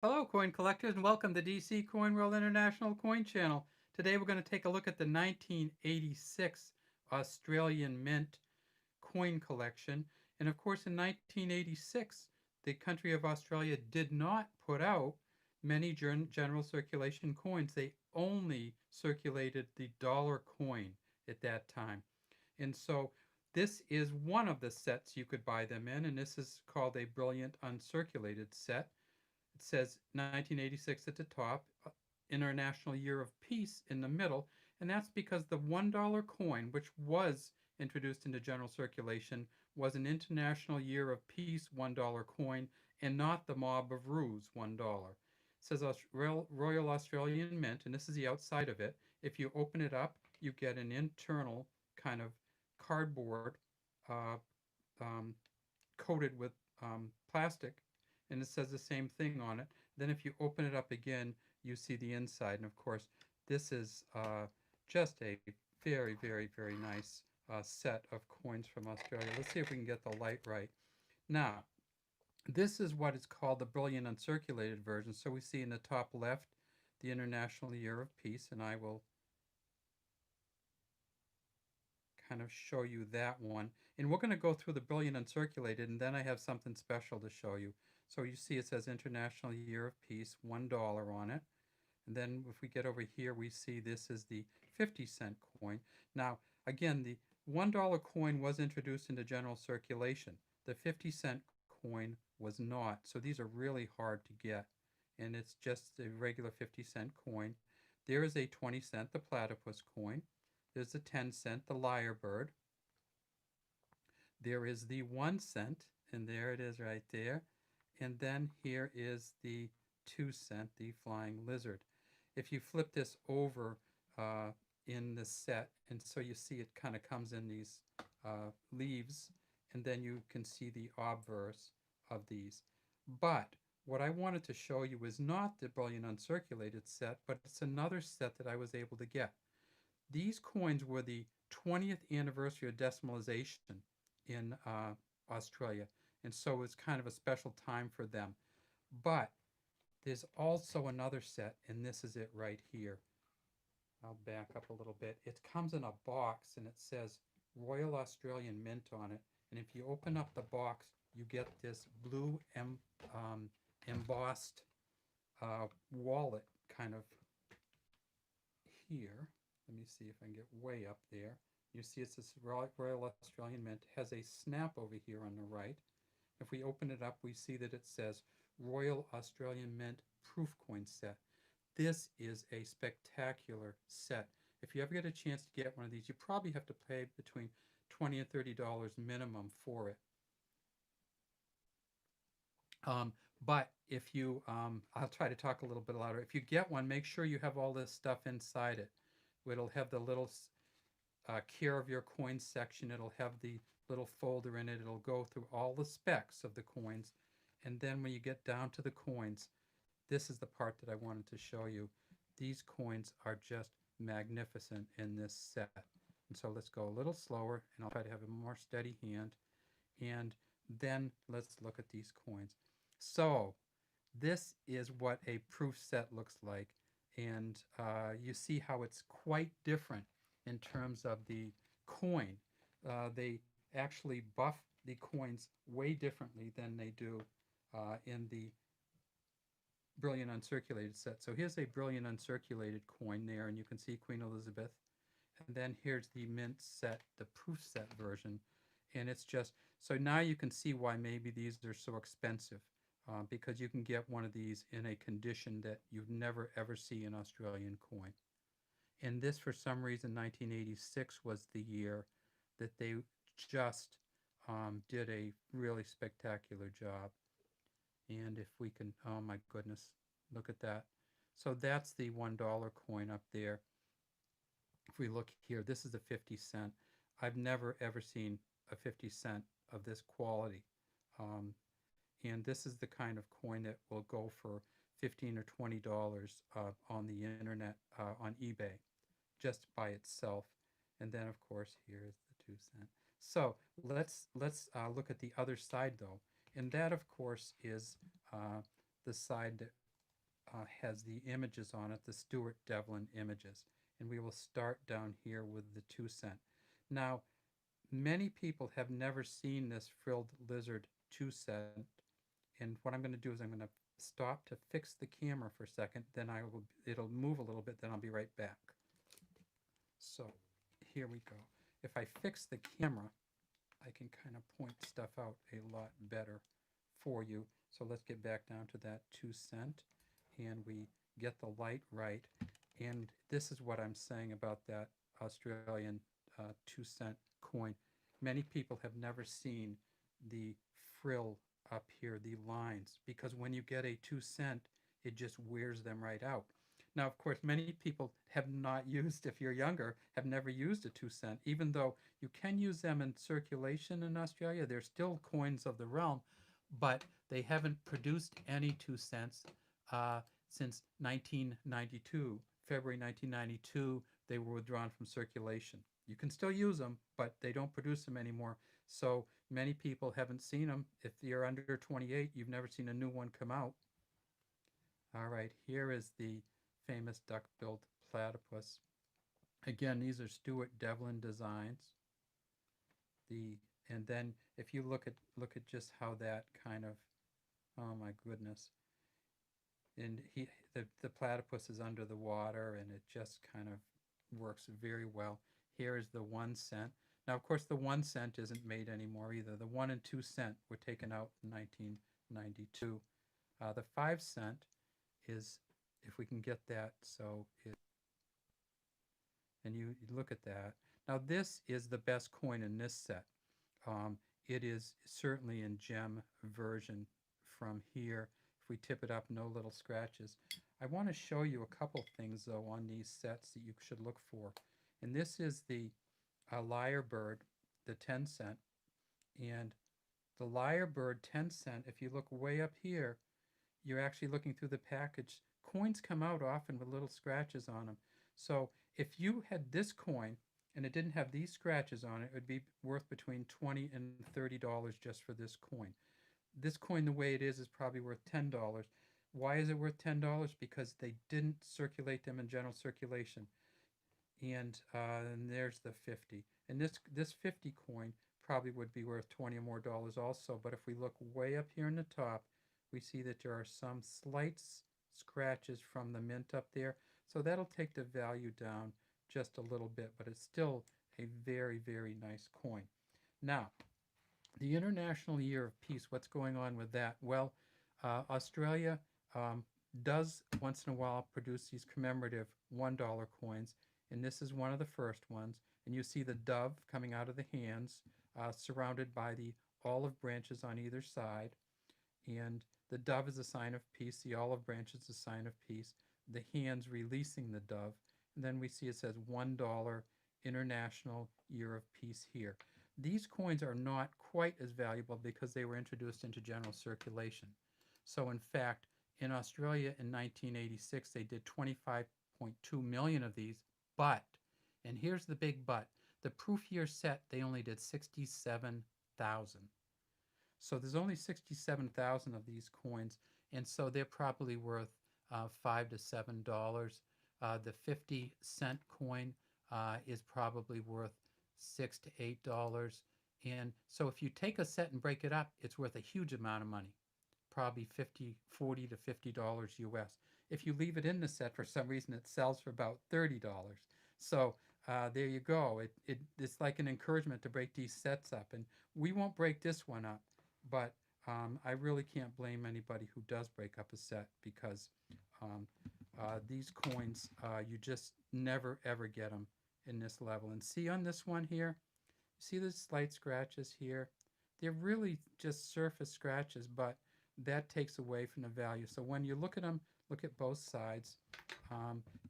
Hello, coin collectors, and welcome to DC Coin World International Coin Channel. Today we're going to take a look at the 1986 Australian Mint coin collection. And of course, in 1986, the country of Australia did not put out many general circulation coins. They only circulated the dollar coin at that time. And so this is one of the sets you could buy them in, and this is called a brilliant uncirculated set. It says 1986 at the top, International Year of Peace in the middle, and that's because the $1 coin, which was introduced into general circulation, was an International Year of Peace $1 coin and not the Mob of Ruse $1. It says Royal Australian Mint, and this is the outside of it. If you open it up, you get an internal kind of cardboard uh, um, coated with plastic, and it says the same thing on it. Then if you open it up again, you see the inside. And of course, this is just a very, very, very nice set of coins from Australia. Let's see if we can get the light right. Now, this is what is called the brilliant uncirculated version. So we see in the top left the International Year of Peace, and I will kind of show you that one. And we're going to go through the brilliant uncirculated, and then I have something special to show you. So you see it says International Year of Peace, $1 on it. And then if we get over here, we see this is the 50-cent coin. Now, again, the $1 coin was introduced into general circulation. The 50-cent coin was not. So these are really hard to get. And it's just a regular 50-cent coin. There is a 20-cent, the platypus coin. There's the 10-cent, the lyrebird. There is the 1 cent, and there it is right there. And then here is the 2 cent, the flying lizard. If you flip this over in the set, and so you see it kind of comes in these leaves, and then you can see the obverse of these. But what I wanted to show you is not the brilliant uncirculated set, but it's another set that I was able to get. These coins were the 20th anniversary of decimalization in Australia, and so it's kind of a special time for them. But there's also another set, and this is it right here. I'll back up a little bit. It comes in a box, and it says Royal Australian Mint on it. And if you open up the box, you get this blue embossed wallet kind of here. Let me see if I can get way up there. You see it's this Royal Australian Mint. It has a snap over here on the right. If we open it up, we see that it says Royal Australian Mint Proof Coin Set. This is a spectacular set. If you ever get a chance to get one of these, you probably have to pay between $20 and $30 minimum for it. But if you, I'll try to talk a little bit louder. If you get one, make sure you have all this stuff inside it. It'll have the little care of your coins section. It'll have the little folder in it. It'll go through all the specs of the coins. And then when you get down to the coins, this is the part that I wanted to show you. These coins are just magnificent in this set. And so let's go a little slower, and I'll try to have a more steady hand. And then let's look at these coins. So this is what a proof set looks like. And you see how it's quite different in terms of the coin. They actually buff the coins way differently than they do in the brilliant uncirculated set. So here's a brilliant uncirculated coin there, and you can see Queen Elizabeth. And then here's the mint set, the proof set version. And it's just, so now you can see why maybe these are so expensive. Because you can get one of these in a condition that you'd never ever see an Australian coin. And this, for some reason, 1986 was the year that they just did a really spectacular job. And if we can, oh my goodness, look at that. So that's the $1 coin up there. If we look here, this is a 50 cent. I've never ever seen a 50 cent of this quality. Um, and this is the kind of coin that will go for $15 or $20 on the internet, on eBay, just by itself. And then, of course, here's the 2 cent. So let's look at the other side, though, and that, of course, is the side that has the images on it, the Stuart Devlin images. And we will start down here with the 2 cent. Now, many people have never seen this frilled lizard 2 cent. And what I'm going to do is I'm going to stop to fix the camera for a second. Then it'll move a little bit. Then I'll be right back. So here we go. If I fix the camera, I can kind of point stuff out a lot better for you. So let's get back down to that 2 cent, and we get the light right. And this is what I'm saying about that Australian 2 cent coin. Many people have never seen the frill up here, the lines, because when you get a 2 cent, it just wears them right out. Now, of course, many people have not used, if you're younger, have never used a 2 cent, even though you can use them in circulation in Australia. They're still coins of the realm, but they haven't produced any 2 cents since 1992. February 1992, they were withdrawn from circulation. You can still use them, but they don't produce them anymore. So many people haven't seen them. If you're under 28, you've never seen a new one come out. All right, here is the famous duck-billed platypus. Again, these are Stuart Devlin designs. And then if you look at just how that kind of, oh my goodness, and the platypus is under the water, and it just kind of works very well. Here is the 1 cent. Now, of course, the 1 cent isn't made anymore either. The 1 and 2 cent were taken out in 1992. The 5 cent is, if we can get that, so and you look at that. Now, this is the best coin in this set. It is certainly in gem version from here. If we tip it up, no little scratches. I want to show you a couple things, though, on these sets that you should look for. And this is the Lyrebird, the 10 cent. And the Lyrebird 10 cent, if you look way up here, you're actually looking through the package. Coins come out often with little scratches on them. So if you had this coin and it didn't have these scratches on it, it would be worth between $20 and $30 just for this coin. This coin, the way it is probably worth $10. Why is it worth $10? Because they didn't circulate them in general circulation. And there's the 50. And this 50 coin probably would be worth $20 or more also. But if we look way up here in the top, we see that there are some slight scratches from the mint up there. So that'll take the value down just a little bit, but it's still a very, very nice coin. Now, the International Year of Peace, what's going on with that? Well, Australia does once in a while produce these commemorative $1 coins, and this is one of the first ones. And you see the dove coming out of the hands, surrounded by the olive branches on either side. And the dove is a sign of peace. The olive branch is a sign of peace. The hands releasing the dove. And then we see it says $1 International Year of Peace here. These coins are not quite as valuable because they were introduced into general circulation. So in fact, in Australia in 1986, they did 25.2 million of these, but, and here's the big but, the proof year set, they only did 67,000. So there's only 67,000 of these coins, and so they're probably worth $5 to $7. The 50-cent coin is probably worth $6 to $8. And so if you take a set and break it up, it's worth a huge amount of money, probably $40 to $50 US. If you leave it in the set, for some reason, it sells for about $30. So there you go. It's like an encouragement to break these sets up. And we won't break this one up, but I really can't blame anybody who does break up a set, because these coins, you just never, ever get them in this level. And see on this one here, see the slight scratches here? They're really just surface scratches, but that takes away from the value. So when you look at them, look at both sides,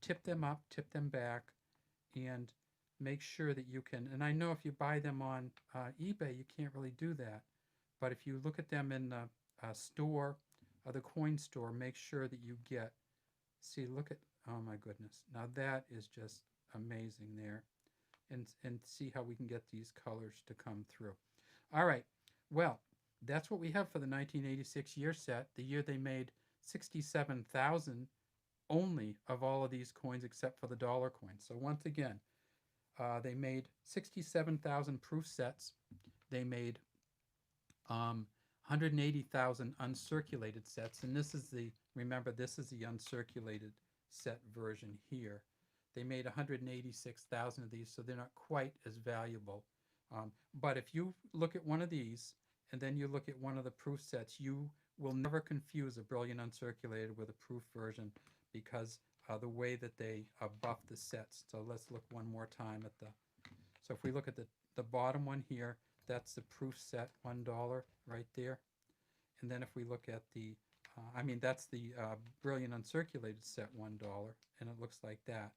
tip them up, tip them back, and make sure that you can, and I know if you buy them on eBay, you can't really do that. But if you look at them in the store, the coin store, make sure that you get, see, look at, oh my goodness. Now that is just amazing there. And see how we can get these colors to come through. All right, well, that's what we have for the 1986 year set, the year they made 67,000 only of all of these coins except for the dollar coin. So once again, they made 67,000 proof sets. They made 180,000 uncirculated sets, and this is the, remember, this is the uncirculated set version here. They made 186,000 of these, so they're not quite as valuable. But if you look at one of these and then you look at one of the proof sets, you will never confuse a brilliant uncirculated with a proof version because the way that they buff the sets. So let's look one more time at the, so if we look at the bottom one here, that's the proof set, $1 right there. And then if we look at the, that's the brilliant uncirculated set, $1, and it looks like that.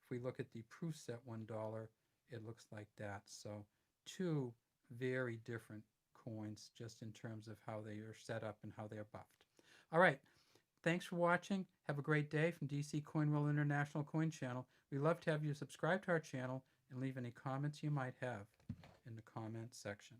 If we look at the proof set, $1, it looks like that. So two very different coins just in terms of how they are set up and how they are buffed. All right. Thanks for watching. Have a great day from DC Coin World International Coin Channel. We'd love to have you subscribe to our channel and leave any comments you might have in the comment section.